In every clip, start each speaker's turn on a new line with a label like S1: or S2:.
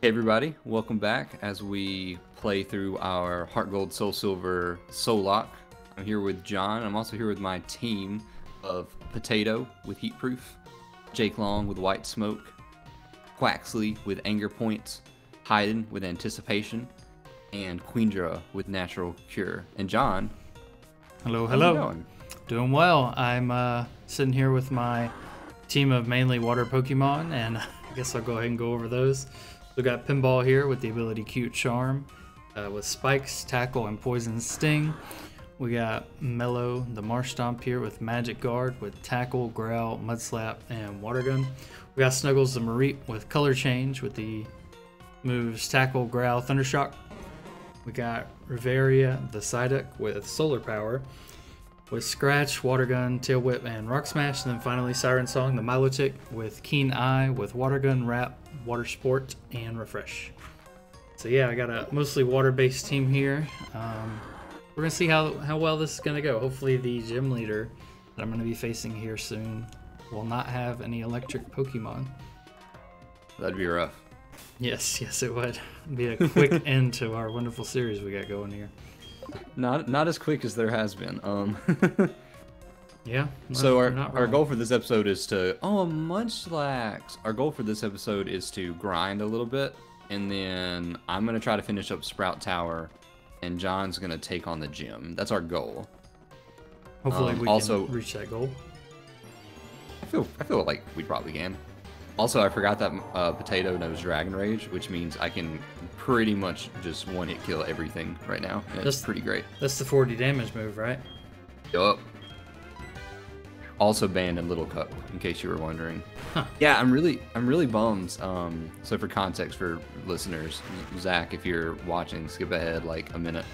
S1: Hey everybody, welcome back as we play through our HeartGold SoulSilver Soullocke. I'm here with John. I'm also here with my team of Potato with Heatproof, Jake Long with White Smoke, Quaxley with Anger Points, Hayden with Anticipation, and Queendra with Natural Cure. And John,
S2: Hello,
S1: how's it
S2: hello.
S1: going?
S2: Doing well. I'm sitting here with my team of mainly water Pokemon, and I guess I'll go ahead and go over those. We got Pinball here with the ability Cute Charm, with Spikes, Tackle, and Poison Sting. We got Mellow, the Marsh Stomp here with Magic Guard, with Tackle, Growl, Mud Slap, and Water Gun. We got Snuggles, the Mareep, with Color Change, with the moves Tackle, Growl, Thundershock. We got Riveria, the Psyduck, with Solar Power, with Scratch, Water Gun, Tail Whip, and Rock Smash. And then finally Siren Song, the Milotic, with Keen Eye, with Water Gun, Wrap, Water Sport, and Refresh. So yeah, I got a mostly water-based team here. We're gonna see how well this is gonna go. Hopefully the gym leader that I'm gonna be facing here soon will not have any electric Pokemon.
S1: That'd be rough.
S2: Yes, it would be a quick end to our wonderful series we got going here.
S1: Not as quick as there has been.
S2: Yeah.
S1: So
S2: you're not
S1: our
S2: wrong.
S1: goal for this episode is to Munchlax. Our goal for this episode is to grind a little bit, and then I'm gonna try to finish up Sprout Tower, and John's gonna take on the gym. That's our goal.
S2: Hopefully we
S1: also-
S2: can reach that goal.
S1: I feel like we probably can. Also, I forgot that Potato knows Dragon Rage, which means I can pretty much just one-hit kill everything right now. And it's pretty great.
S2: That's the 40 damage move, right?
S1: Yup. Also banned in Little Cup, in case you were wondering.
S2: Huh.
S1: Yeah, I'm really bummed. So for context for listeners, Zach, if you're watching, skip ahead like a minute.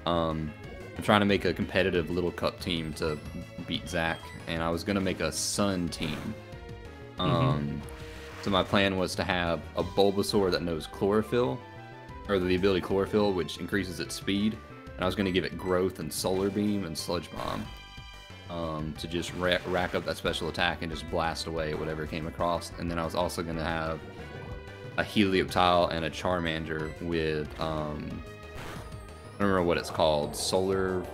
S1: I'm trying to make a competitive Little Cup team to beat Zach, and I was gonna make a Sun team. So my plan was to have a Bulbasaur that knows Chlorophyll, or the ability Chlorophyll, which increases its speed, and I was gonna give it Growth and Solar Beam and Sludge Bomb. To just rack up that special attack and just blast away whatever came across. And then I was also going to have a Helioptile and a Charmander with, I don't remember what it's called, Solar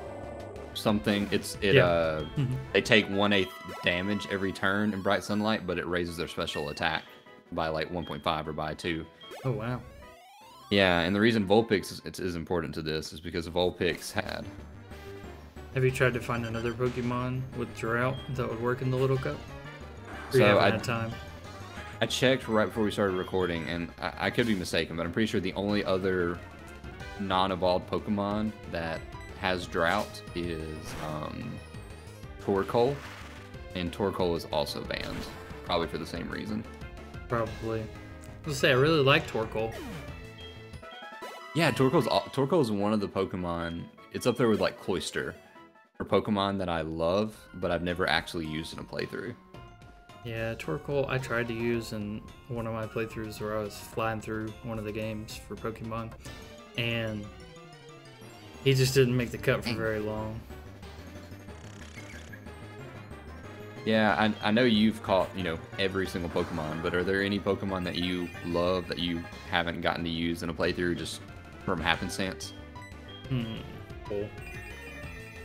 S1: something. They take 1/8 damage every turn in Bright Sunlight, but it raises their special attack by like 1.5 or by 2.
S2: Oh, wow.
S1: Yeah, and the reason Vulpix is important to this is because Vulpix had...
S2: Have you tried to find another Pokemon with Drought that would work in the Little Cup? Or you
S1: So
S2: haven't had time?
S1: I checked right before we started recording, and I could be mistaken, but I'm pretty sure the only other non-evolved Pokemon that has Drought is Torkoal, and Torkoal is also banned, probably for the same reason.
S2: Probably. I was gonna say, I really like Torkoal.
S1: Yeah, Torkoal is one of the Pokemon. It's up there with like Cloyster, for Pokemon that I love, but I've never actually used in a playthrough.
S2: Yeah, Torkoal I tried to use in one of my playthroughs where I was flying through one of the games for Pokemon, and he just didn't make the cut for very long.
S1: Yeah, I know you've caught, every single Pokemon, but are there any Pokemon that you love that you haven't gotten to use in a playthrough just from happenstance?
S2: Cool.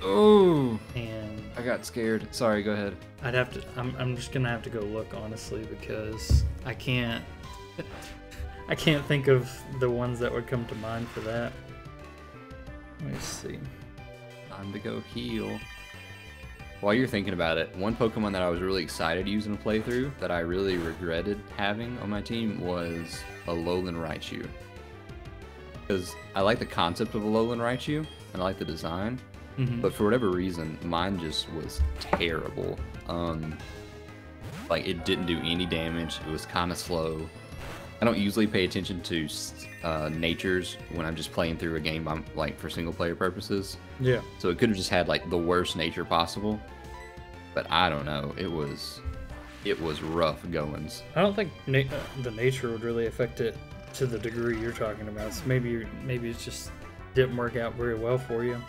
S1: Oh,
S2: And
S1: I got scared. Sorry, go ahead.
S2: I'd have to. I'm just gonna have to go look, honestly, because I can't. I can't think of the ones that would come to mind for that. Let me see.
S1: Time to go heal. While you're thinking about it, one Pokemon that I was really excited to use in a playthrough that I really regretted having on my team was a Alolan Raichu. Because I like the concept of a Alolan Raichu, and I like the design. But for whatever reason, mine just was terrible. Like, it didn't do any damage. It was kind of slow. I don't usually pay attention to natures when I'm just playing through a game for single player purposes.
S2: Yeah.
S1: So it could have just had like the worst nature possible. But I don't know. It was rough goings.
S2: I don't think the nature would really affect it to the degree you're talking about. So maybe it just didn't work out very well for you.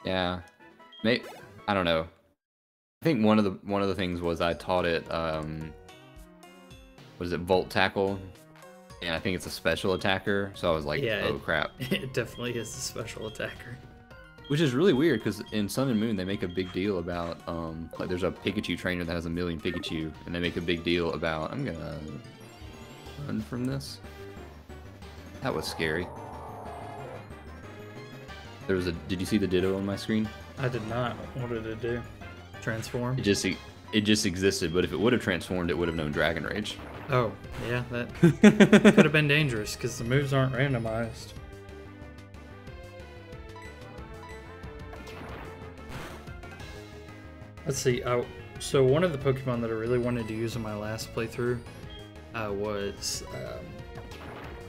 S1: Yeah, I don't know. I think one of the things was I taught it what is it, Volt Tackle, and I think it's a special attacker. So I was like,
S2: Yeah,
S1: oh crap.
S2: It definitely is a special attacker.
S1: Which is really weird because in Sun and Moon they make a big deal about like there's a Pikachu trainer that has 1,000,000 Pikachu, and they make a big deal about I'm gonna run from this. That was scary. There was a. Did you see the Ditto on my screen?
S2: I did not. What did it do? Transform?
S1: It just existed, but if it would have transformed, it would have known Dragon Rage.
S2: Oh, yeah, that could have been dangerous because the moves aren't randomized. Let's see. So one of the Pokemon that I really wanted to use in my last playthrough was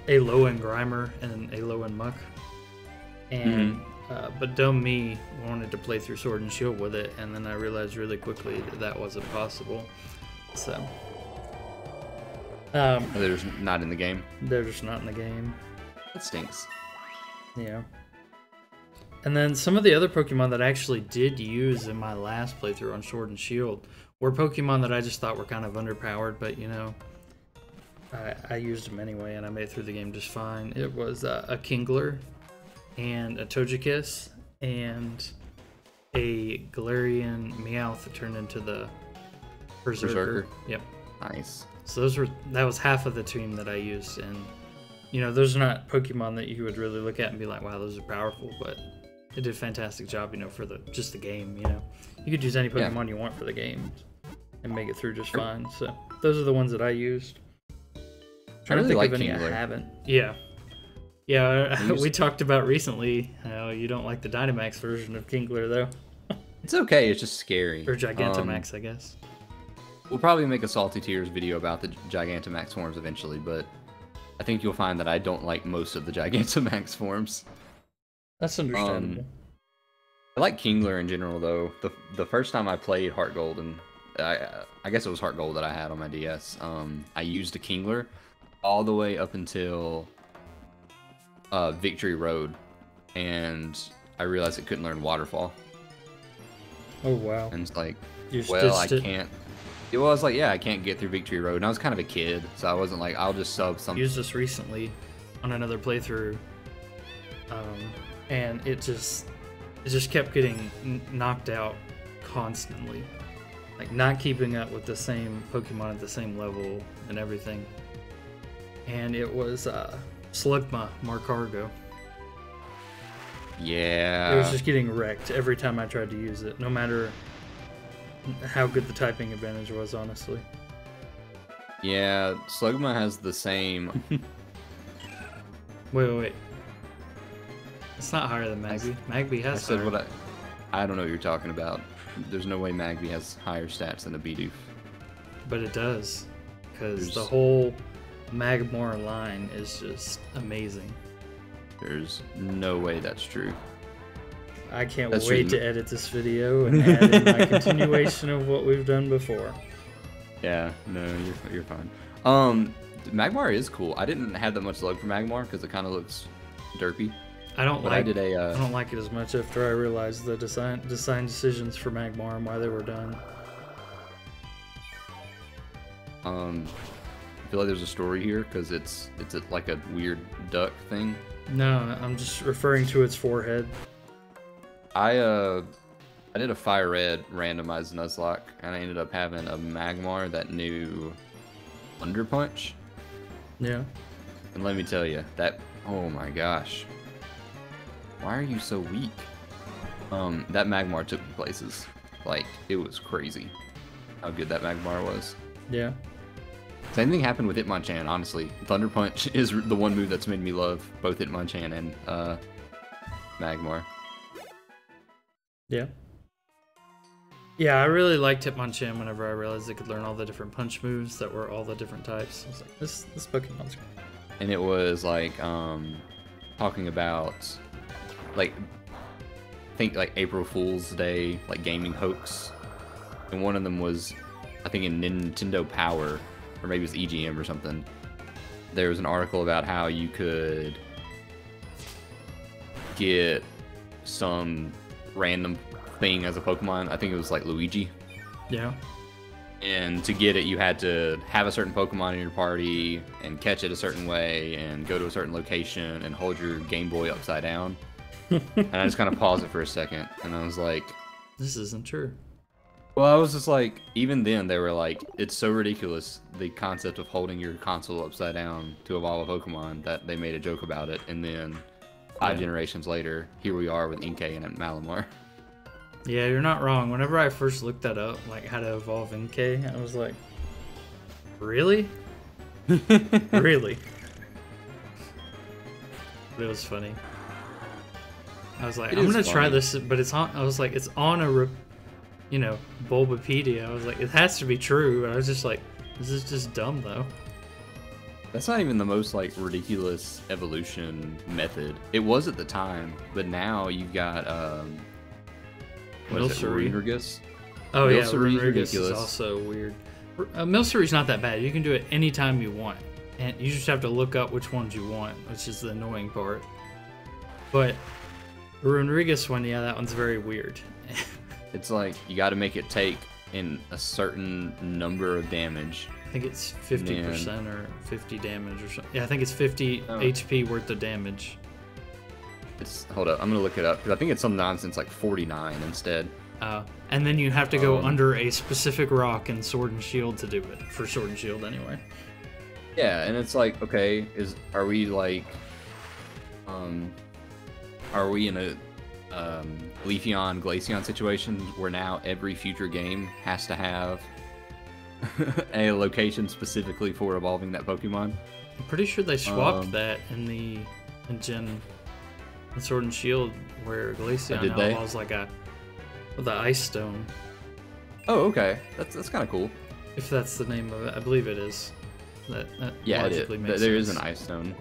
S2: Alolan Grimer and Alolan Muck. And but dumb me wanted to play through Sword and Shield with it, and then I realized really quickly that that wasn't possible. So
S1: They're just not in the game.
S2: they're just not in the game.
S1: That stinks.
S2: Yeah. And then some of the other Pokemon that I actually did use in my last playthrough on Sword and Shield were Pokemon that I just thought were kind of underpowered, but you know, I used them anyway, and I made it through the game just fine. It was a Kingler, and a Togekiss, and a Galarian Meowth that turned into the Berserker. Yep.
S1: Nice.
S2: So that was half of the team that I used, and you know, those are not Pokemon that you would really look at and be like, wow, those are powerful, but it did a fantastic job, you know, for just the game, you know. You could use any Pokemon you want for the game and make it through just fine. So those are the ones that I used. Trying to think of any I haven't. Yeah. Yeah, we talked about recently how you don't like the Dynamax version of Kingler, though.
S1: It's okay, it's just scary.
S2: Or Gigantamax, I guess.
S1: We'll probably make a Salty Tears video about the Gigantamax forms eventually, but I think you'll find that I don't like most of the Gigantamax forms.
S2: That's understandable.
S1: I like Kingler in general, though. The first time I played HeartGold, and I guess it was HeartGold that I had on my DS, I used a Kingler all the way up until Victory Road, and I realized it couldn't learn Waterfall.
S2: Oh, wow.
S1: And it's like,
S2: You
S1: well, I
S2: stitched it?
S1: can't. It was like, yeah, I can't get through Victory Road. And I was kind of a kid, so I wasn't like, I'll just sub something.
S2: Used this recently on another playthrough, and it just kept getting knocked out constantly, like not keeping up with the same Pokemon at the same level and everything. And it was Slugma Marcargo.
S1: Yeah.
S2: It was just getting wrecked every time I tried to use it, no matter how good the typing advantage was, honestly.
S1: Yeah, Slugma has the same.
S2: Wait. It's not higher than Magby. Magby has
S1: I said
S2: higher.
S1: what I don't know what you're talking about. There's no way Magby has higher stats than a Bidoof.
S2: But it does, because the whole Magmar line is just amazing.
S1: There's no way that's true.
S2: I can't
S1: That's
S2: wait
S1: true.
S2: to edit this video and add in my continuation of what we've done before.
S1: Yeah, no, you're fine. Magmar is cool. I didn't have that much love for Magmar because it kind of looks derpy.
S2: I don't
S1: But I did a.
S2: I don't like it as much after I realized the design decisions for Magmar and why they were done.
S1: I feel like there's a story here because it's like a weird duck thing.
S2: No, I'm just referring to its forehead.
S1: I did a Fire Red randomized Nuzlocke, and I ended up having a Magmar that knew Thunder Punch.
S2: Yeah.
S1: And let me tell you, that, oh my gosh. Why are you so weak? That Magmar took me places. Like, it was crazy how good that Magmar was.
S2: Yeah.
S1: Same thing happened with Hitmonchan, honestly. Thunder Punch is the one move that's made me love both Hitmonchan and Magmar.
S2: Yeah. Yeah, I really liked Hitmonchan whenever I realized it could learn all the different punch moves that were all the different types. I was like, this Pokemon's great.
S1: And it was like talking about like I think like April Fool's Day like gaming hoax, and one of them was I think in Nintendo Power, or maybe it was EGM or something. There was an article about how you could get some random thing as a Pokemon. I think it was like Luigi.
S2: Yeah.
S1: And to get it, you had to have a certain Pokemon in your party and catch it a certain way and go to a certain location and hold your Game Boy upside down. And I just kind of paused it for a second, and I was like,
S2: this isn't true.
S1: well, I was just like, even then, they were like, it's so ridiculous, the concept of holding your console upside down to evolve a Pokemon, that they made a joke about it. And then 5 generations later, here we are with Inkay and Malamar.
S2: Yeah, you're not wrong. Whenever I first looked that up, like how to evolve Inkay, I was like, really? Really? But it was funny. I was like, I'm gonna try this, but it's on. I was like, it's on a, Bulbapedia. I was like, it has to be true. And I was just like, this is just dumb though.
S1: That's not even the most like ridiculous evolution method. It was at the time, but now you've got Milcery.
S2: Oh yeah, Milcery is also weird. Milcery's not that bad. You can do it anytime you want, and you just have to look up which ones you want, which is the annoying part. But the Runerigus one, yeah, that one's very weird.
S1: It's like you got to make it take in a certain number of damage.
S2: I think it's 50% or 50 damage or something. Yeah, I think it's 50 HP worth of damage.
S1: Hold up, I'm gonna look it up because I think it's some nonsense like 49 instead.
S2: And then you have to go under a specific rock in Sword and Shield to do it, for Sword and Shield anyway.
S1: Yeah, and it's like, okay, are we in a Leafeon Glaceon situation where now every future game has to have a location specifically for evolving that Pokemon?
S2: I'm pretty sure they swapped that in Sword and Shield, where Glaceon now was like the Ice Stone.
S1: Oh, okay. That's kind of cool.
S2: If that's the name of it, I believe it is. That logically makes sense.
S1: There is an Ice Stone.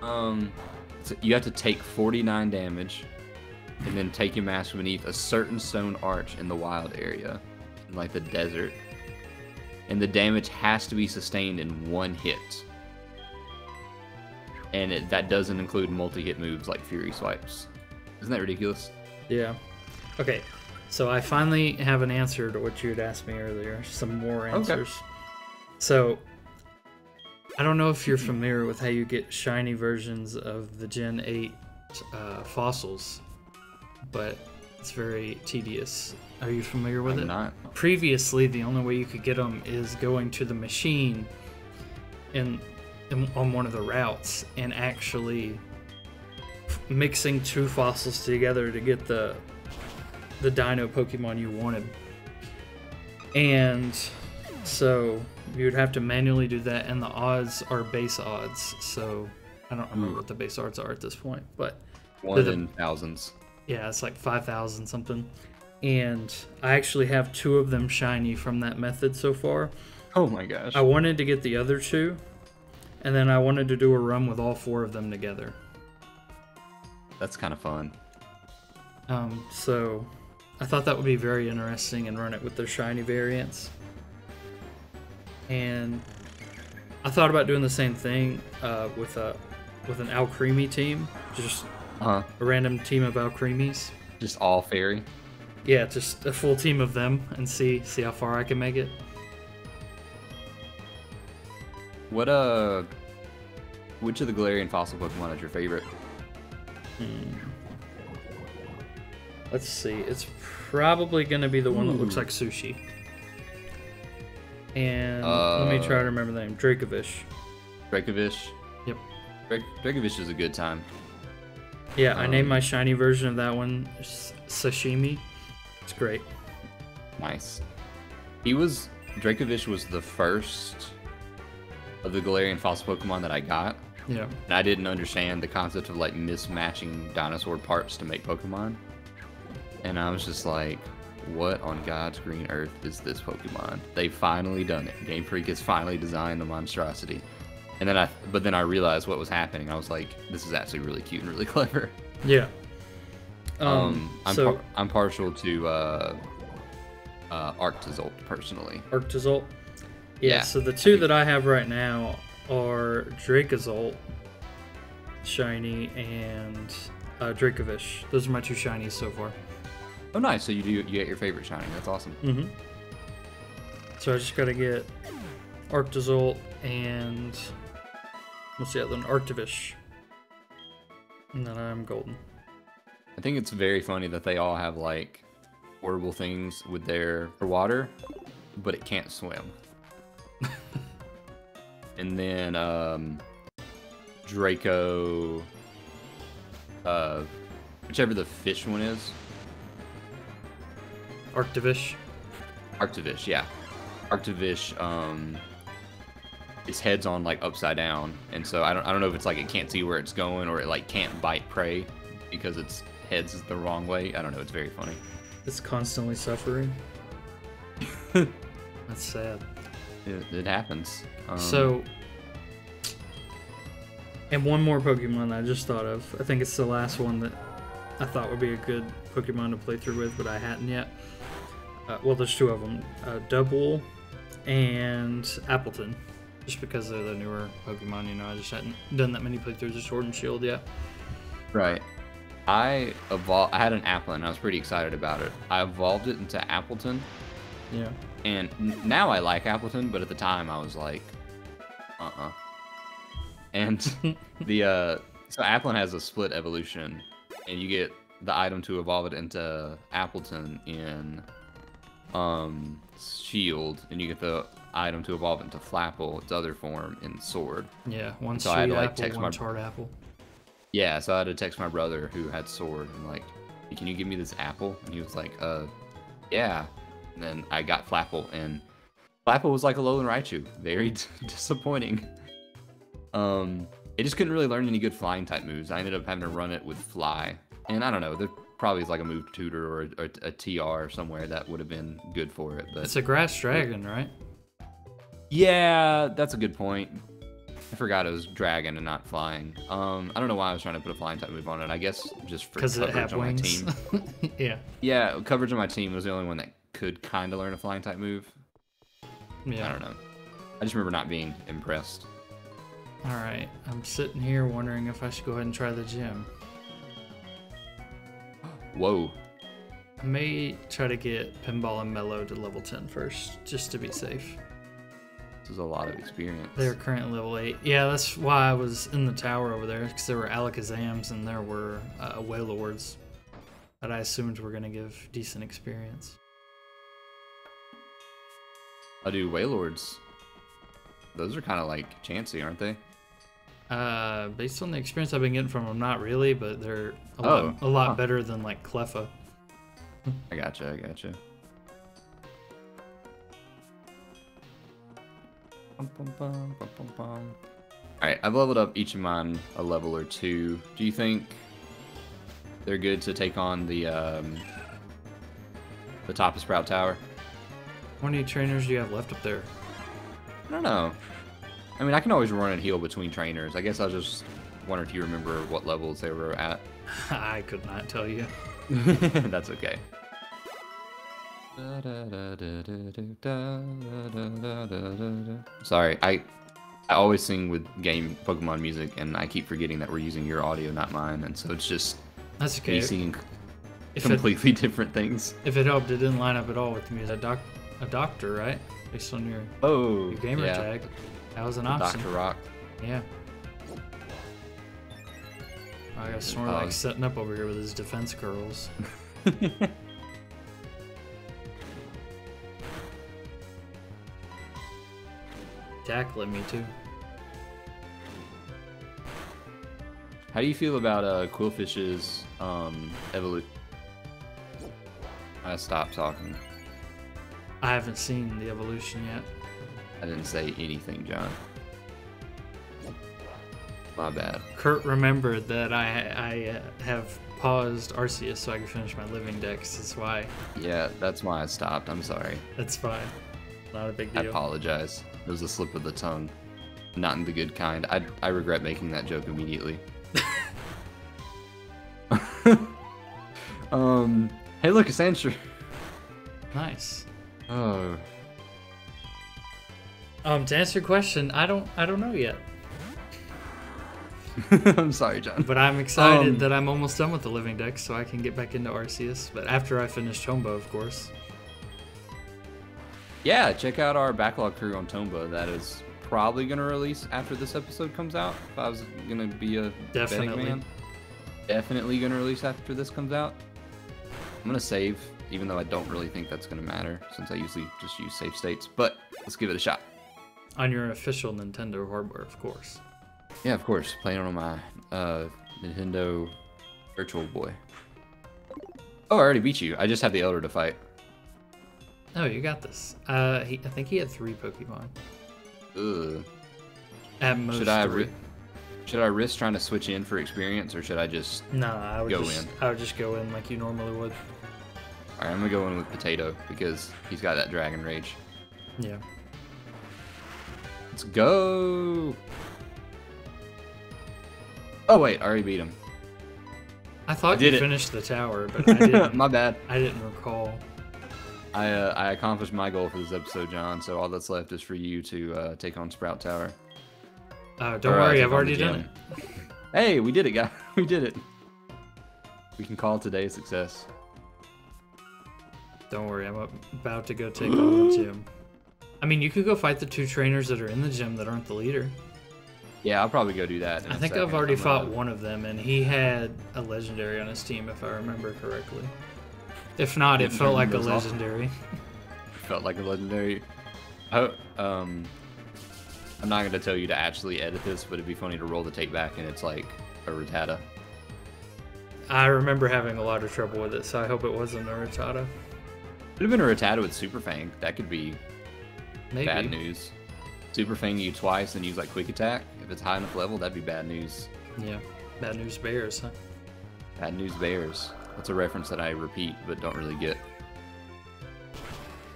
S1: So you have to take 49 damage, and then take your mask beneath a certain stone arch in the wild area, in like the desert. And the damage has to be sustained in one hit. And that doesn't include multi-hit moves like Fury Swipes. Isn't that ridiculous?
S2: Yeah. Okay, so I finally have an answer to what you had asked me earlier. Some more answers. Okay. So, I don't know if you're familiar with how you get shiny versions of the Gen 8 fossils, but it's very tedious. Are you familiar with it?
S1: I'm not.
S2: Previously, the only way you could get them is going to the machine on one of the routes and actually mixing 2 fossils together to get the Dino Pokemon you wanted. And so you would have to manually do that, and the odds are base odds. So I don't remember what the base odds are at this point, but
S1: 1 in thousands.
S2: Yeah, it's like 5,000 something. And I actually have 2 of them shiny from that method so far.
S1: Oh my gosh.
S2: I wanted to get the other 2, and then I wanted to do a run with all 4 of them together.
S1: That's kind of fun.
S2: So I thought that would be very interesting and run it with their shiny variants. And I thought about doing the same thing with an Alcremie team, just a random team of Alcremies.
S1: Just all fairy?
S2: Yeah, just a full team of them, and see how far I can make it.
S1: Which of the Galarian fossil Pokemon is your favorite?
S2: Let's see. It's probably going to be the one that looks like sushi. And let me try to remember the name. Dracovish.
S1: Dracovish?
S2: Yep.
S1: Dracovish is a good time.
S2: Yeah, I named my shiny version of that one Sashimi. It's great.
S1: Nice. Dracovish was the first of the Galarian fossil Pokemon that I got.
S2: Yeah.
S1: And I didn't understand the concept of like mismatching dinosaur parts to make Pokemon. And I was just like, what on God's green earth is this Pokemon? They've finally done it. Game Freak has finally designed the monstrosity. And then I realized what was happening. I was like, this is actually really cute and really clever.
S2: Yeah.
S1: I'm partial to Arctozolt personally.
S2: Arctozolt? Yeah, so the 2 that I have right now are Dracozolt shiny and Dracovish. Those are my 2 shinies so far.
S1: Oh, nice. So you get your favorite shiny. That's awesome.
S2: Mm-hmm. So I just gotta get Arctozolt and what's the other one? Arctivish. And then I'm golden.
S1: I think it's very funny that they all have like horrible things with their water, but it can't swim. And then Draco, whichever the fish one is.
S2: Arctivish.
S1: Arctivish, yeah. Arctivish, its head's on like upside down, and so I don't know if it's like it can't see where it's going or it like can't bite prey because its head's the wrong way. I don't know. It's very funny.
S2: It's constantly suffering. That's sad.
S1: It happens.
S2: So, and one more Pokemon I just thought of. I think it's the last one that I thought would be a good Pokemon to play through with, but I hadn't yet. Well, there's two of them, Double and Appleton. Just because they're the newer Pokemon, you know, I just hadn't done that many playthroughs of Sword and Shield yet.
S1: Right. I had an Applin, and I was pretty excited about it. I evolved it into Appleton.
S2: Yeah.
S1: And now I like Appleton, but at the time I was like, And so Applin has a split evolution, and you get the item to evolve it into Appleton in Shield, and you get the item to evolve into Flapple, its other form, in Sword.
S2: Yeah, one
S1: so
S2: sweet
S1: I had to, like,
S2: apple,
S1: text
S2: one
S1: my
S2: tart apple.
S1: Yeah, so I had to text my brother who had Sword and like, hey, can you give me this apple? And he was like, yeah. And then I got Flapple, and Flapple was like a Alolan Raichu. Very disappointing. It just couldn't really learn any good flying type moves. I ended up having to run it with Fly. And I don't know, there probably is like a move tutor or a TR somewhere that would have been good for it. But
S2: it's a grass dragon, right?
S1: Yeah, that's a good point. I forgot it was dragon and not flying. I don't know why I was trying to put a flying type move on it. I guess just for coverage on my team.
S2: Yeah.
S1: Yeah, coverage on my team was the only one that could kind of learn a flying type move.
S2: Yeah.
S1: I don't know. I just remember not being impressed.
S2: All right, I'm sitting here wondering if I should go ahead and try the gym.
S1: Whoa.
S2: I may try to get Pinball and Mellow to level 10 first, just to be safe.
S1: This is a lot of experience.
S2: They're currently level 8. Yeah, that's why I was in the tower over there, because there were Alakazams and there were Wailords that I assumed were going to give decent experience.
S1: I do Wailords. Those are kind of like chancy, aren't they?
S2: Based on the experience I've been getting from them, not really, but they're a lot better than like Cleffa.
S1: I gotcha. Alright, I've leveled up each of mine a level or 2. Do you think they're good to take on the top of Sprout Tower?
S2: How many trainers do you have left up there?
S1: I don't know. I mean, I can always run and heal between trainers. I guess I was just wondering if you remember what levels they were at.
S2: I could not tell you.
S1: That's okay. Sorry, I always sing with game Pokemon music, and I keep forgetting that we're using your audio, not mine, and so it's just
S2: that's okay.
S1: Me singing completely different things.
S2: If it helped, it didn't line up at all with the music. A doctor, right? Based on your gamer tag. That was an option.
S1: Dr. Rock.
S2: Yeah. I got Snorlax setting up over here with his defense curls. Tackling me too.
S1: How do you feel about Quillfish's evolution? I stopped talking.
S2: I haven't seen the evolution yet.
S1: I didn't say anything, John. My bad.
S2: Kurt remembered that I have paused Arceus so I can finish my living dex. That's why.
S1: Yeah, that's why I stopped. I'm sorry.
S2: That's fine. Not a big deal.
S1: I apologize. It was a slip of the tongue. Not in the good kind. I regret making that joke immediately. Hey, look, a Sandshrew.
S2: Nice.
S1: Oh.
S2: To answer your question, I don't know yet.
S1: I'm sorry, John.
S2: But I'm excited that I'm almost done with the living dex, so I can get back into Arceus. But after I finish Tombow, of course.
S1: Yeah, check out our backlog crew on Tomba. That is probably gonna release after this episode comes out. If I was gonna be a betting man, definitely gonna release after this comes out. I'm gonna save, even though I don't really think that's gonna matter since I usually just use save states. But let's give it a shot.
S2: On your official Nintendo hardware, of course.
S1: Yeah, of course. Playing on my Nintendo Virtual Boy. Oh, I already beat you. I just have the Elder to fight.
S2: Oh, you got this. I think he had 3 Pokemon.
S1: Ugh.
S2: At most
S1: Should I risk trying to switch in for experience, or should I just
S2: I would just go in like you normally would.
S1: Alright, I'm gonna go in with Potato because he's got that Dragon Rage.
S2: Yeah.
S1: Let's go! Oh wait, I already beat him.
S2: I thought you finished the tower, but I didn't.
S1: My bad.
S2: I didn't recall.
S1: I accomplished my goal for this episode, John, so all that's left is for you to take on Sprout Tower.
S2: Don't worry, I've already done it.
S1: Hey, we did it, guys. We did it. We can call today a success.
S2: Don't worry, I'm about to go take on the gym. I mean, you could go fight the 2 trainers that are in the gym that aren't the leader.
S1: Yeah, I'll probably go do that.
S2: I think I've already fought one of them, and he had a legendary on his team, if I remember correctly. If not, it felt like a legendary.
S1: Felt like a legendary. Oh, I'm not going to tell you to actually edit this, but it'd be funny to roll the tape back and it's like a Rattata.
S2: I remember having a lot of trouble with it, so I hope it wasn't a Rattata.
S1: Could have been a Rattata with Super Fang. That could be
S2: maybe
S1: bad news. Super Fang you twice and use like Quick Attack. If it's high enough level, that'd be bad news.
S2: Yeah, bad news bears, huh?
S1: Bad news bears. That's a reference that I repeat but don't really get.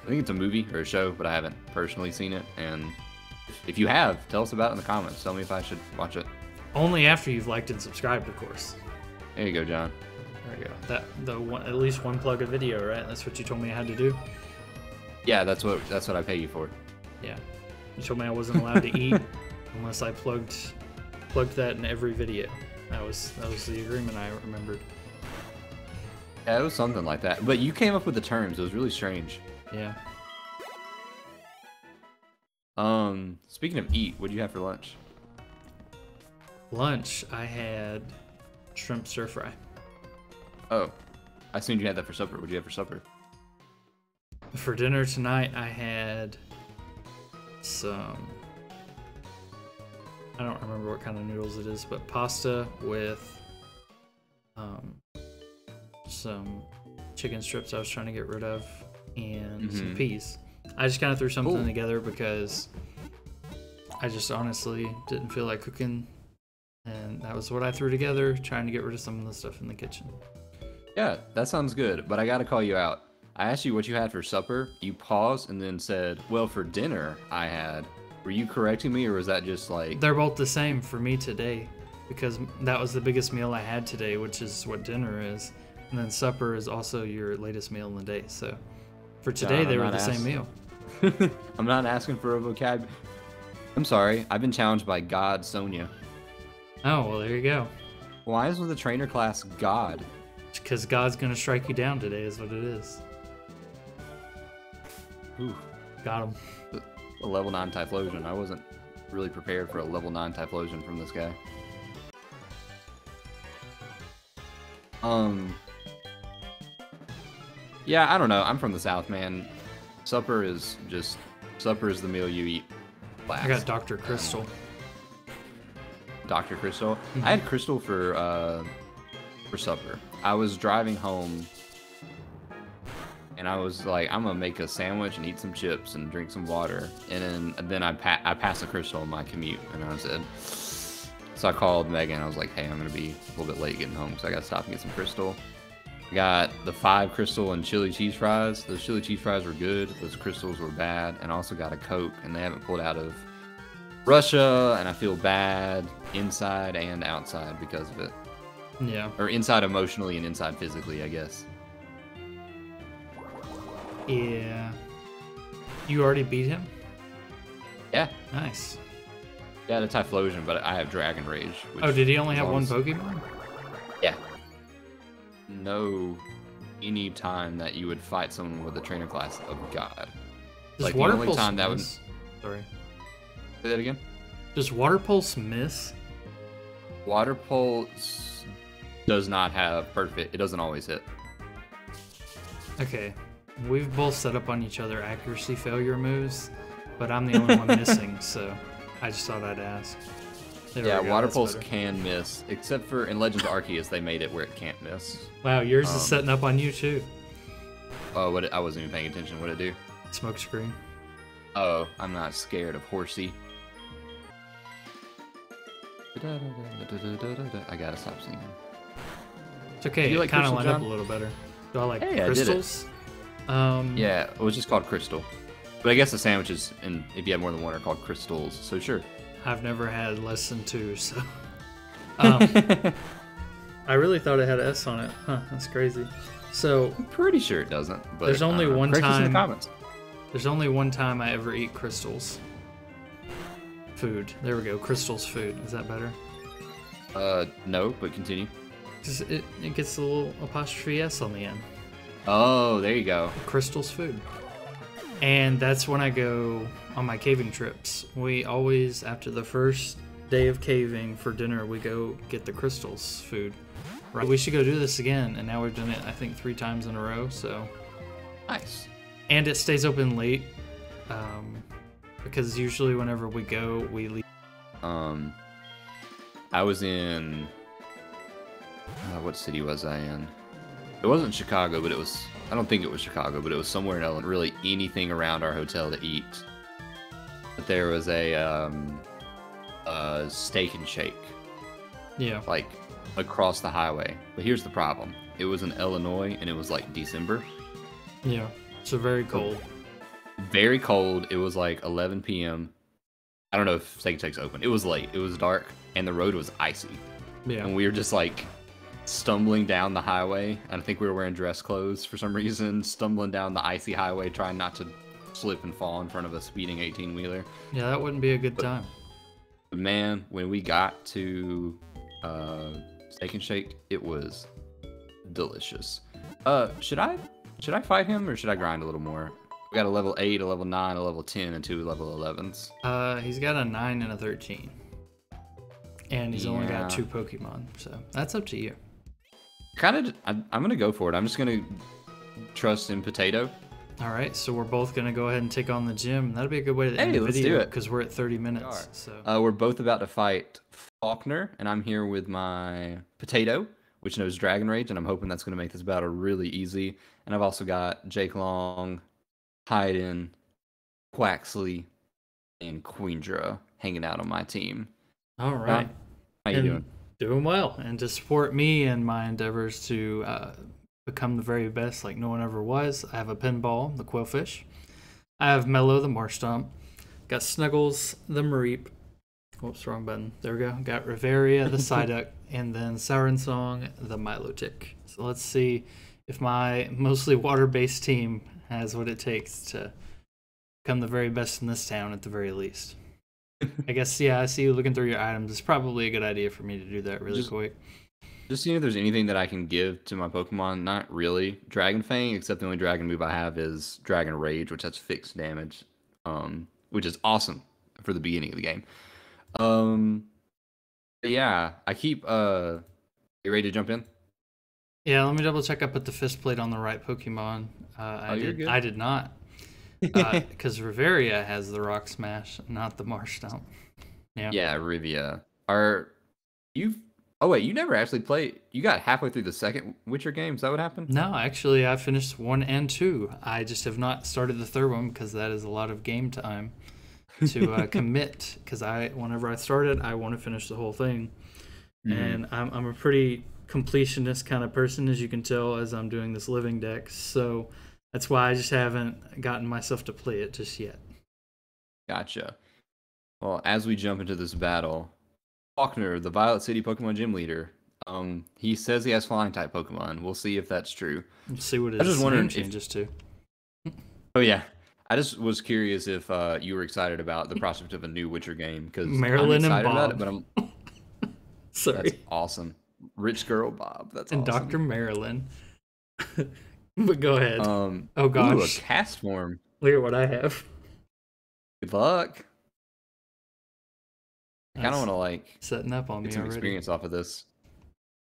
S1: I think it's a movie or a show, but I haven't personally seen it. And if you have, tell us about it in the comments. Tell me if I should watch it.
S2: Only after you've liked and subscribed, of course.
S1: There you go, John.
S2: There you go. At least one plug a video, right? That's what you told me I had to do.
S1: Yeah, that's what I pay you for.
S2: Yeah, you told me I wasn't allowed to eat unless I plugged that in every video. That was the agreement I remembered.
S1: Yeah, it was something like that. But you came up with the terms. It was really strange.
S2: Yeah.
S1: Speaking of eat, what did you have for lunch?
S2: Lunch, I had shrimp stir fry.
S1: Oh, I assumed you had that for supper. What did you have for supper?
S2: For dinner tonight, I had some, I don't remember what kind of noodles it is, but pasta with some chicken strips I was trying to get rid of and some peas. I just kind of threw something together because I just honestly didn't feel like cooking, and that was what I threw together, trying to get rid of some of the stuff in the kitchen.
S1: Yeah, that sounds good, but I gotta call you out. I asked you what you had for supper, you paused and then said, well, for dinner I had. Were you correcting me, or was that just like...
S2: They're both the same for me today, because that was the biggest meal I had today, which is what dinner is. And then supper is also your latest meal in the day, so... For today, they were the same meal.
S1: I'm not asking for a vocab. I'm sorry, I've been challenged by God Sonia.
S2: Oh, well, there you go.
S1: Why is with the trainer class God?
S2: Because God's gonna strike you down today is what it is.
S1: Ooh.
S2: Got him.
S1: A level 9 Typhlosion. I wasn't really prepared for a level 9 Typhlosion from this guy. Yeah, I don't know. I'm from the South, man. Supper is the meal you eat last.
S2: I got Dr. Crystal.
S1: Dr. Crystal? I had Crystal for supper. I was driving home and I was like, I'm gonna make a sandwich and eat some chips and drink some water. And then I passed a Crystal on my commute, and I said, so I called Megan. I was like, hey, I'm gonna be a little bit late getting home, so I gotta stop and get some Crystal. I got the 5 Crystal and chili cheese fries. Those chili cheese fries were good. Those Crystals were bad. And I also got a Coke, and they haven't pulled out of Russia, and I feel bad inside and outside because of it.
S2: Yeah.
S1: Or inside emotionally and inside physically, I guess.
S2: Yeah. You already beat him?
S1: Yeah.
S2: Nice.
S1: Yeah, the Typhlosion, but I have Dragon Rage.
S2: Oh, did he only have one Pokemon?
S1: Yeah. No any time that you would fight someone with a trainer class of God.
S2: Does
S1: Like the
S2: water
S1: only
S2: pulse
S1: time that would
S2: miss? Sorry.
S1: say that again.
S2: Does water pulse miss?
S1: Water pulse does not have perfect. It doesn't always hit.
S2: Okay, we've both set up on each other accuracy failure moves, but I'm the only one missing, so I just thought I'd ask. There
S1: Yeah,
S2: we go,
S1: water
S2: that's
S1: pulse
S2: better.
S1: can miss, except for in Legends of Arceus, they made it where it can't miss.
S2: Wow, yours is setting up on you too.
S1: Oh, I wasn't even paying attention. What it do?
S2: Smoke screen.
S1: Oh, I'm not scared of Horsey. I gotta stop singing.
S2: It's okay,
S1: Do you
S2: it
S1: like
S2: kind of
S1: Crystal,
S2: lined up
S1: John?
S2: a little better. Do I like
S1: Hey, I did it.
S2: crystals?
S1: Yeah, it was just called Crystal. But I guess the sandwiches, and if you have more than one, are called crystals. So sure.
S2: I've never had less than 2, so. I really thought it had an S on it. Huh, that's crazy. So,
S1: I'm pretty sure it doesn't. But
S2: There's only one
S1: correct us in the
S2: time-
S1: comments.
S2: there's only one time I ever eat crystals. Food. There we go. Crystals food. Is that better?
S1: No, but continue.
S2: 'Cause it gets a little apostrophe S on the end.
S1: Oh, there you go.
S2: Crystals food. And that's when I go on my caving trips. We always, after the first day of caving for dinner, we go get the crystals food. Right. We should go do this again. And now we've done it, I think, 3 times in a row. So,
S1: Nice.
S2: and it stays open late. Because usually whenever we go, we leave.
S1: I was in. What city was I in? It wasn't Chicago, but it was. I don't think it was Chicago, but it was somewhere in Illinois. Really, anything around our hotel to eat. But there was a steak and shake,
S2: Yeah.
S1: like across the highway. But here's the problem: it was in Illinois, and it was like December.
S2: Yeah. So very cold.
S1: Very cold. It was like 11 p.m. I don't know if Steak and Shake's open. It was late. It was dark, and the road was icy.
S2: Yeah.
S1: And we were just like stumbling down the highway. And I think we were wearing dress clothes for some reason, stumbling down the icy highway, trying not to slip and fall in front of a speeding 18-wheeler.
S2: Yeah, that wouldn't be a good time.
S1: But man, when we got to Steak and Shake, it was delicious. Should I fight him or should I grind a little more? We got a level 8, a level 9, a level 10, and 2 level 11s.
S2: He's got a 9 and a 13. And he's only got
S1: Yeah.
S2: 2 Pokemon, so that's up to you.
S1: I'm gonna go for it. I'm just gonna trust in Potato.
S2: All right, so we're both gonna go ahead and take on the gym. That'll be a good way to end
S1: Hey,
S2: the
S1: let's
S2: video
S1: do it.
S2: because we're at 30 minutes.
S1: are.
S2: So
S1: We're both about to fight Faulkner, and I'm here with my Potato, which knows Dragon Rage, and I'm hoping that's gonna make this battle really easy. And I've also got Jake Long, Hyden, Quaxley, and Queendra hanging out on my team.
S2: all right,
S1: How you
S2: and
S1: doing?
S2: doing well. And to support me in my endeavors to become the very best, like no one ever was, I have a Pinball, the Quillfish. I have Mellow, the Marshtomp. Got Snuggles, the Mareep. Whoops, wrong button. There we go. Got Riveria, the Psyduck, and then Siren Song, the Milotic. So let's see if my mostly water-based team has what it takes to become the very best in this town at the very least. I guess, yeah, I see you looking through your items. It's probably a good idea for me to do that really quick.
S1: Just seeing if there's anything that I can give to my Pokemon. Not really Dragon Fang, except the only Dragon move I have is Dragon Rage, which has fixed damage, which is awesome for the beginning of the game. Yeah, I keep. You ready to jump in?
S2: Yeah, let me double check I put the fist plate on the right Pokemon.
S1: You're good.
S2: I did not. Because Riveria has the Rock Smash, not the Marshtomp. Yeah.
S1: Yeah, Rivia. Oh wait, you never actually played. You got halfway through the second Witcher game. Is that what happened?
S2: No, actually, I finished 1 and 2. I just have not started the third one because that is a lot of game time to commit. Because whenever I started, I want to finish the whole thing, and I'm a pretty completionist kind of person, as you can tell, as I'm doing this living deck. So that's why I just haven't gotten myself to play it just yet.
S1: Gotcha. Well, as we jump into this battle, Faulkner, the Violet City Pokemon Gym leader, he says he has flying type Pokemon. We'll see if that's true.
S2: Let's see what
S1: I was
S2: his
S1: just wondering
S2: name changes to.
S1: Oh yeah, I just was curious if you were excited about the prospect of a new Witcher game because I'm
S2: Marilyn and
S1: excited about it,
S2: Bob.
S1: but I'm
S2: Sorry.
S1: that's awesome. Rich girl Bob, that's
S2: And
S1: awesome.
S2: Dr. Marilyn. But go ahead.
S1: Oh
S2: Oh, gosh.
S1: a cast form.
S2: Look at what I have.
S1: Good luck. I kind of
S2: That's
S1: want to like
S2: setting up on
S1: get
S2: me
S1: some
S2: already.
S1: experience off of this.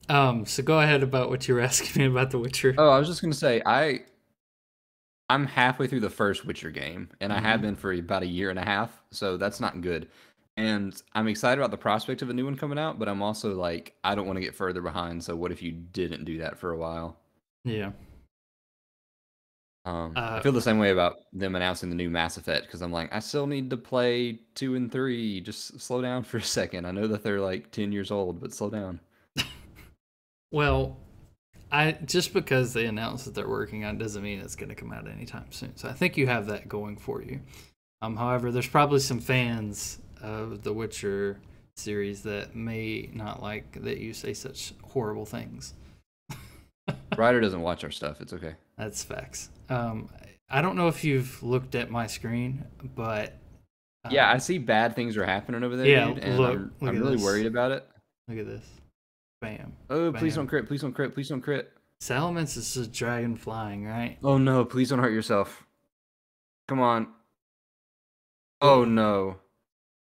S2: So go ahead about what you were asking me about The Witcher.
S1: Oh, I was just gonna say I'm halfway through the first Witcher game, and I have been for about a year and a half, so that's not good. And I'm excited about the prospect of a new one coming out, but I'm also like, I don't want to get further behind. So what if you didn't do that for a while?
S2: Yeah.
S1: I feel the same way about them announcing the new Mass Effect because I'm like, I still need to play 2 and 3. Just slow down for a second. I know that they're like 10 years old, but slow down.
S2: Well, just because they announced that they're working on it doesn't mean it's going to come out anytime soon. So I think you have that going for you. However, there's probably some fans of the Witcher series that may not like that you say such horrible things.
S1: Ryder doesn't watch our stuff. It's okay.
S2: That's facts. I don't know if you've looked at my screen, but
S1: yeah, I see bad things are happening over there,
S2: yeah,
S1: dude, and
S2: look
S1: I'm really
S2: this.
S1: worried about it.
S2: Look at this. Bam.
S1: Oh,
S2: Bam.
S1: please don't crit. Please don't crit. Please don't crit.
S2: Salamence is just dragon flying, right?
S1: Oh no, please don't hurt yourself. Come on. Oh no.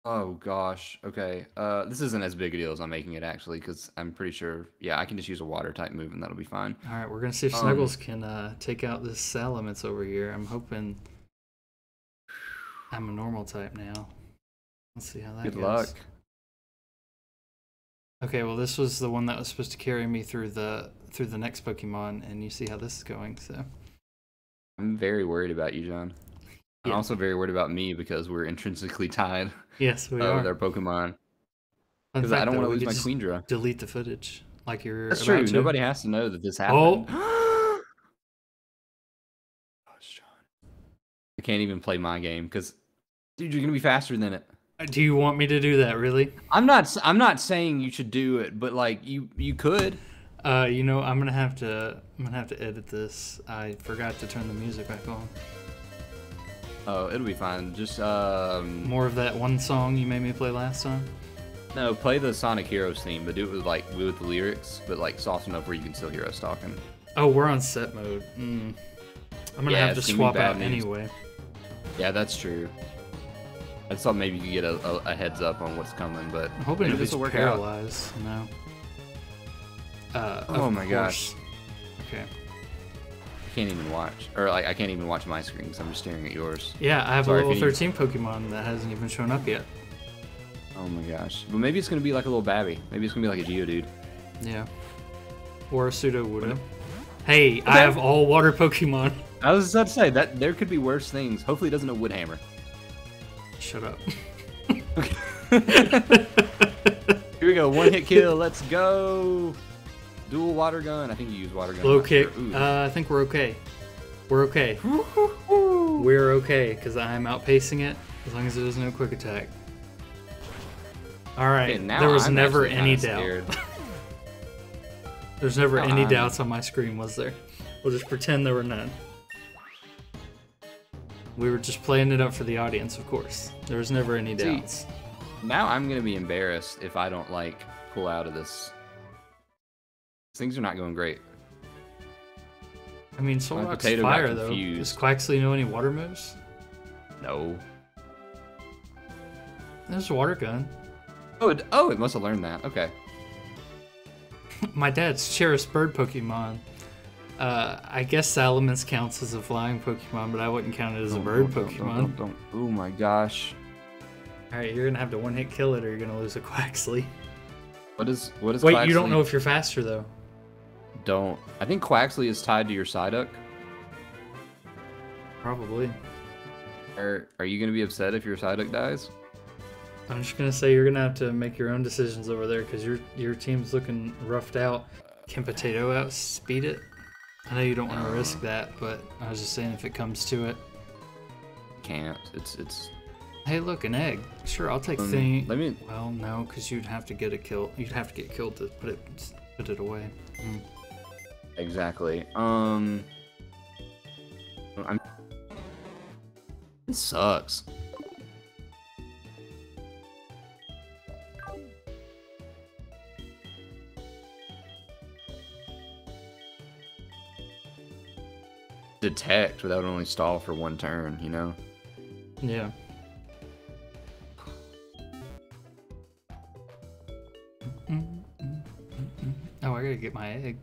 S1: Oh gosh. Okay. This isn't as big a deal as I'm making it actually, because I'm pretty sure. Yeah, I can just use a water type move and that'll be fine.
S2: All right, we're gonna see if Snuggles can take out this Salamence over here. I'm hoping. I'm a normal type now. Let's see how that goes.
S1: Good luck.
S2: Okay, well this was the one that was supposed to carry me through the next Pokemon, and you see how this is going. So
S1: I'm very worried about you, John. I'm also very worried about me because we're intrinsically tied.
S2: Yes, we are.
S1: With our Pokemon.
S2: Because
S1: I don't want to lose my Queendra.
S2: Delete the footage, like you're.
S1: That's true.
S2: To.
S1: Nobody has to know that this happened.
S2: Oh.
S1: Gosh, John. I can't even play my game because, dude, you're gonna be faster than it.
S2: Do you want me to do that? Really?
S1: I'm not saying you should do it, but like you could.
S2: You know, I'm gonna have to edit this. I forgot to turn the music back on.
S1: Oh, it'll be fine. Just
S2: more of that one song you made me play last time.
S1: No, play the Sonic Heroes theme, but do it with the lyrics, but like soft enough where you can still hear us talking.
S2: Oh, we're on set mode. I'm gonna have to swap out anyway.
S1: Yeah, that's true. I just thought maybe you could get a heads up on what's coming, but
S2: I'm hoping this will work paralyzed. No.
S1: Oh my gosh.
S2: Okay.
S1: I can't even watch, or like I can't even watch my screen because I'm just staring at yours.
S2: Yeah, I have a level 13 Pokemon that hasn't even shown up yet.
S1: Oh my gosh. But maybe it's gonna be like a little Babby. Maybe it's gonna be like a Geodude.
S2: Yeah. Or a Sudowoodo. Hey, okay. I have all water Pokemon.
S1: I was about to say that there could be worse things. Hopefully it doesn't know Woodhammer.
S2: Shut up.
S1: Here we go. One hit kill. Let's go. Dual water gun. I think you use water gun.
S2: Low kick. Sure. I think we're okay. We're okay. We're okay because I'm outpacing it as long as there's no quick attack. All right. Okay, there was never any doubt. There's never any doubts on my screen, was there? We'll just pretend there were none. We were just playing it up for the audience, of course. There was never any doubts.
S1: Now I'm gonna be embarrassed if I don't like pull out of this. Things are not going great.
S2: I mean, Soullocke's fire though. Does Quaxley know any water moves?
S1: No.
S2: There's a water gun.
S1: Oh, it must have learned that. Okay.
S2: My dad's cherished bird Pokemon. I guess Salamence counts as a flying Pokemon, but I wouldn't count it as a bird Pokemon.
S1: Don't. Oh my gosh.
S2: Alright, you're gonna have to one-hit kill it or you're gonna lose a Quaxley.
S1: What is
S2: Wait,
S1: Quaxley?
S2: You don't know if you're faster though.
S1: Don't. I think Quaxley is tied to your Psyduck.
S2: Probably.
S1: Are you gonna be upset if your Psyduck dies?
S2: I'm just gonna say you're gonna have to make your own decisions over there because your team's looking roughed out. Can Potato outspeed it? I know you don't want to risk that, but I was just saying if it comes to it.
S1: Can't. It's.
S2: Hey, look, an egg. Sure, I'll take thing.
S1: Let me.
S2: Well, no, because you'd have to get a kill. You'd have to get killed to put it away.
S1: Exactly. It sucks. detect without only stall for 1 turn, you know?
S2: Yeah. Oh, I gotta get my egg.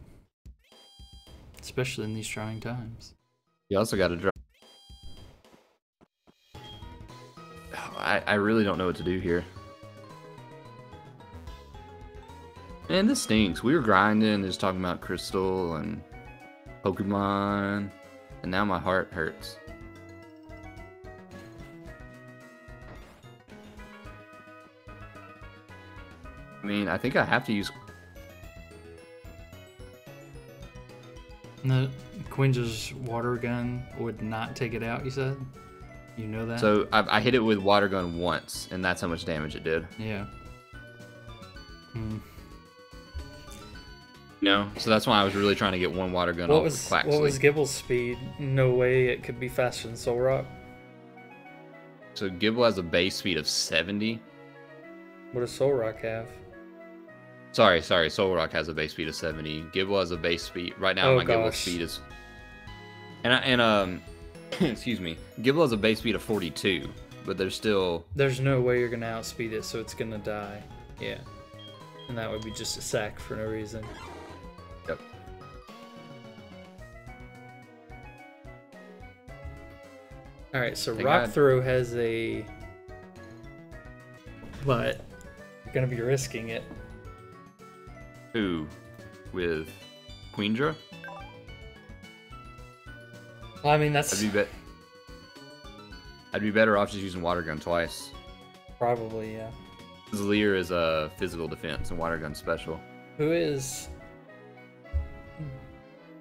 S2: Especially in these trying times.
S1: You also got to draw. I really don't know what to do here. Man, this stinks. We were grinding, just talking about Crystal and Pokemon, and now my heart hurts. I mean, I think I have to use...
S2: The Queen's water gun would not take it out, you said? You know that?
S1: So I hit it with water gun once, and that's how much damage it did.
S2: Yeah. Hmm.
S1: No, so that's why I was really trying to get 1 water gun off with Quaxley.
S2: What was Gibble's speed? No way it could be faster than Solrock.
S1: So Gibble has a base speed of 70.
S2: What does Solrock have?
S1: Sorry, Solrock has a base speed of 70. Gibble has a base speed right now. Gibble speed is, excuse me, Gibble has a base speed of 42, but there's
S2: no way you're gonna outspeed it, so it's gonna die. Yeah, and that would be just a sack for no reason.
S1: Yep.
S2: All right, so Rock Throw has a, but you're gonna be risking it.
S1: Who? With Queendra?
S2: Well, I mean, that's...
S1: I'd be better off just using Water Gun twice.
S2: Probably, yeah.
S1: Leer is a physical defense and Water Gun special.
S2: Who is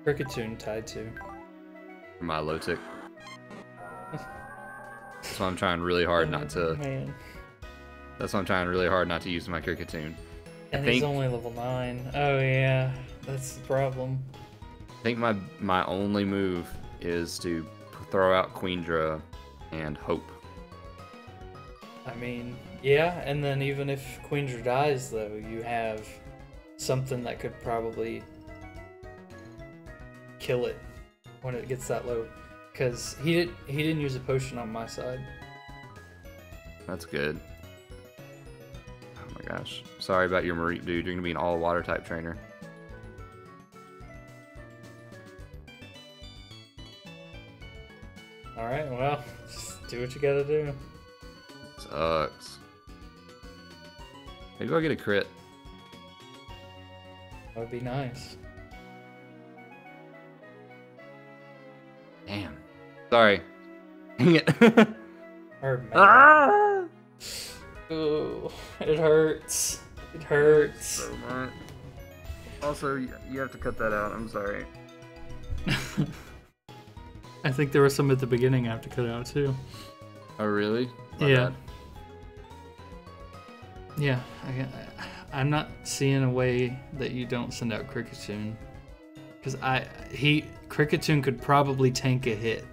S2: Kricketune tied to?
S1: My low tick. That's why I'm trying really hard not to...
S2: Man.
S1: That's why I'm trying really hard not to use my Kricketune.
S2: And he's only level 9. Oh yeah, that's the problem.
S1: I think my only move is to throw out Queendra and hope.
S2: I mean, yeah, and then even if Queendra dies, though, you have something that could probably kill it when it gets that low. Because he didn't use a potion on my side.
S1: That's good. Oh my gosh. Sorry about your Mareep, dude. You're going to be an all-water type trainer.
S2: Alright, well, just do what you gotta do.
S1: Sucks. Maybe I'll get a crit.
S2: That would be nice.
S1: Damn. Sorry. Dang it.
S2: Hurt, man. Ah! Ooh, it hurts. It hurts.
S1: So much. Also, you have to cut that out. I'm sorry.
S2: I think there was some at the beginning I have to cut out too.
S1: Oh, really?
S2: Yeah. Yeah, I'm not seeing a way that you don't send out Kricketune. Because Kricketune could probably tank a hit.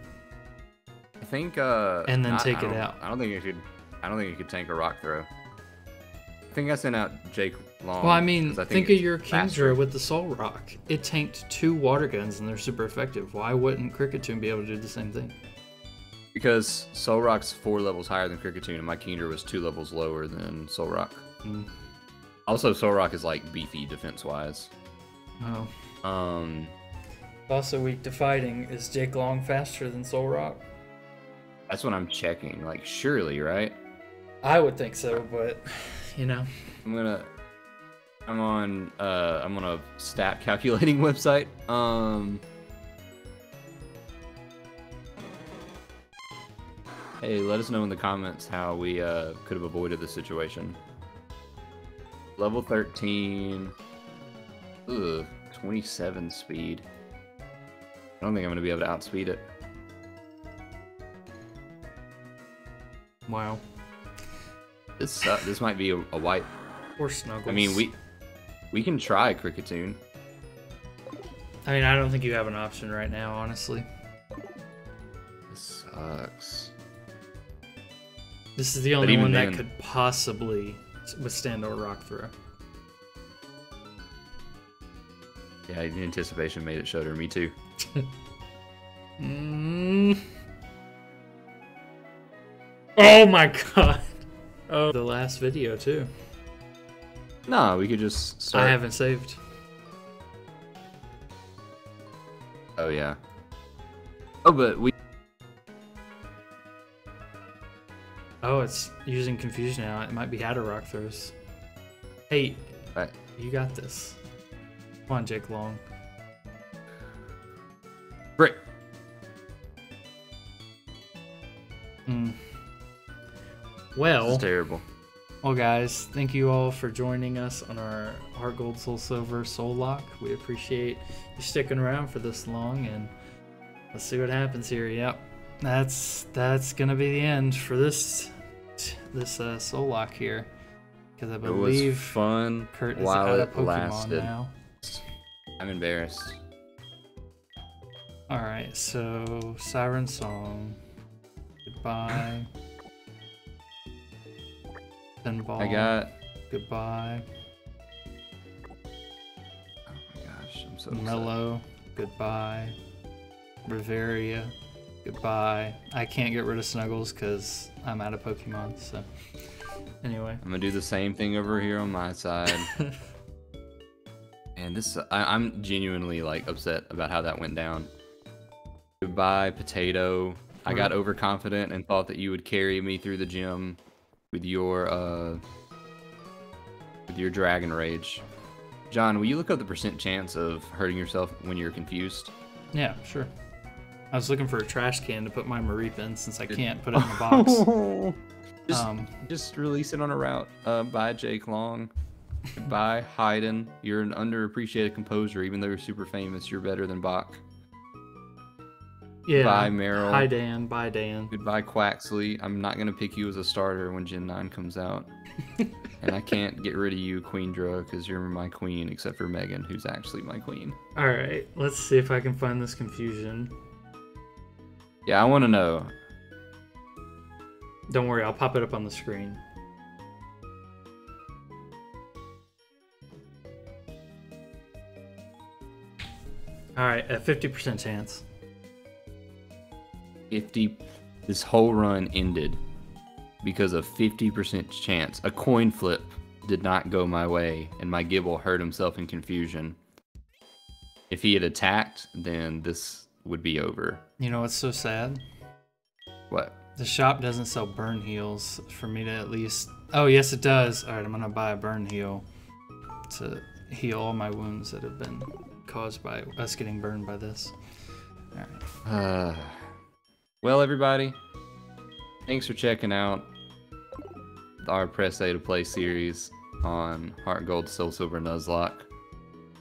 S1: I think
S2: and then take it out.
S1: I don't think it could tank a rock throw. I think I sent out Jake Long.
S2: Well, I mean, think of your Kingdra with the Solrock. It tanked 2 water guns and they're super effective. Why wouldn't Kricketune be able to do the same thing?
S1: Because Solrock's 4 levels higher than Kricketune, and my Kingdra was 2 levels lower than Solrock.
S2: Mm.
S1: Also, Solrock is like beefy defense-wise.
S2: Oh. Also weak to fighting. Is Jake Long faster than Solrock?
S1: That's what I'm checking. Like, surely, right?
S2: I would think so, but you know.
S1: I'm on a stat calculating website. Hey, let us know in the comments how we could have avoided this situation. Level 13. Ugh, 27 speed. I don't think I'm going to be able to outspeed it.
S2: Wow.
S1: This might be a wipe.
S2: Or Snuggles.
S1: I mean, we can try Kricketune.
S2: I mean, I don't think you have an option right now, honestly.
S1: This sucks.
S2: This is the only one that could possibly withstand a rock throw.
S1: Yeah, the anticipation made it shudder. Me too.
S2: Oh my god. Oh, the last video too.
S1: No, we could just start.
S2: I haven't saved.
S1: Oh yeah. Oh, but we.
S2: Oh, it's using confusion now. It might be how to rock throws. Hey,
S1: Right.
S2: you got this. Come on, Jake Long.
S1: Brick.
S2: Well,
S1: This is terrible.
S2: Well, guys, thank you all for joining us on our HeartGold, SoulSilver, Soullocke. We appreciate you sticking around for this long, and let's see what happens here. Yep, that's gonna be the end for this Soullocke here, because I believe
S1: it was fun
S2: Kurt is
S1: while
S2: out of
S1: it
S2: Pokemon
S1: lasted.
S2: now.
S1: I'm embarrassed.
S2: All right, so Siren Song. Goodbye. Pinball.
S1: I got.
S2: Goodbye.
S1: Oh my gosh, I'm so upset.
S2: Mellow. Goodbye. Riveria. Goodbye. I can't get rid of Snuggles because I'm out of Pokemon. So anyway,
S1: I'm gonna do the same thing over here on my side. And this, I'm genuinely like upset about how that went down. Goodbye, Potato. I got overconfident and thought that you would carry me through the gym with your Dragon Rage. John, will you look up the % chance of hurting yourself when you're confused?
S2: yeah, sure. I was looking for a trash can to put my Mareep in since I can't put it in the box.
S1: Just release it on a route. Bye, Jake Long. Goodbye, Hayden. You're an underappreciated composer, even though you're super famous. You're better than Bach.
S2: Yeah.
S1: Bye, Meryl.
S2: Hi, Dan. Bye, Dan.
S1: Goodbye, Quaxley. I'm not gonna pick you as a starter when Gen 9 comes out. And I can't get rid of you, Queendra, because you're my queen, except for Megan, who's actually my queen.
S2: Alright, let's see if I can find this confusion.
S1: Yeah, I want to know.
S2: Don't worry, I'll pop it up on the screen. Alright, a 50% chance.
S1: 50. This whole run ended because of 50% chance. A coin flip did not go my way, and my Gibble hurt himself in confusion. If he had attacked, then this would be over.
S2: You know what's so sad?
S1: What?
S2: The shop doesn't sell burn heals for me to at least... Oh, yes, it does. Alright, I'm gonna buy a burn heal to heal all my wounds that have been caused by us getting burned by this. Alright.
S1: Well, everybody, thanks for checking out our Press A to Play series on HeartGold, SoulSilver, Nuzlocke.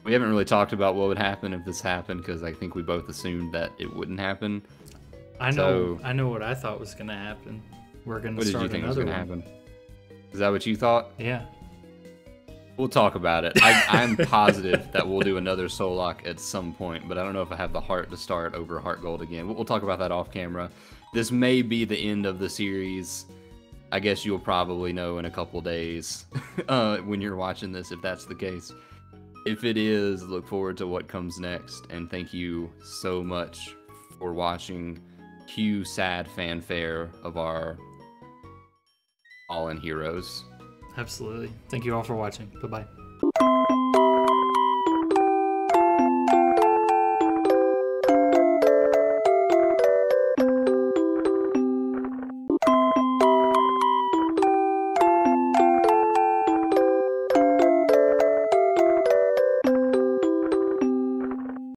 S1: We haven't really talked about what would happen if this happened, because I think we both assumed that it wouldn't happen.
S2: I know what I thought was gonna happen. We're gonna start another one.
S1: What did you think was gonna happen? Is that what you thought?
S2: Yeah.
S1: We'll talk about it. I'm positive that we'll do another Soullocke at some point, but I don't know if I have the heart to start over HeartGold again. We'll talk about that off camera. This may be the end of the series. I guess you'll probably know in a couple days when you're watching this if that's the case. If it is, look forward to what comes next, and thank you so much for watching. Cue sad fanfare of our All-In Heroes.
S2: Absolutely. Thank you all for watching. Bye-bye.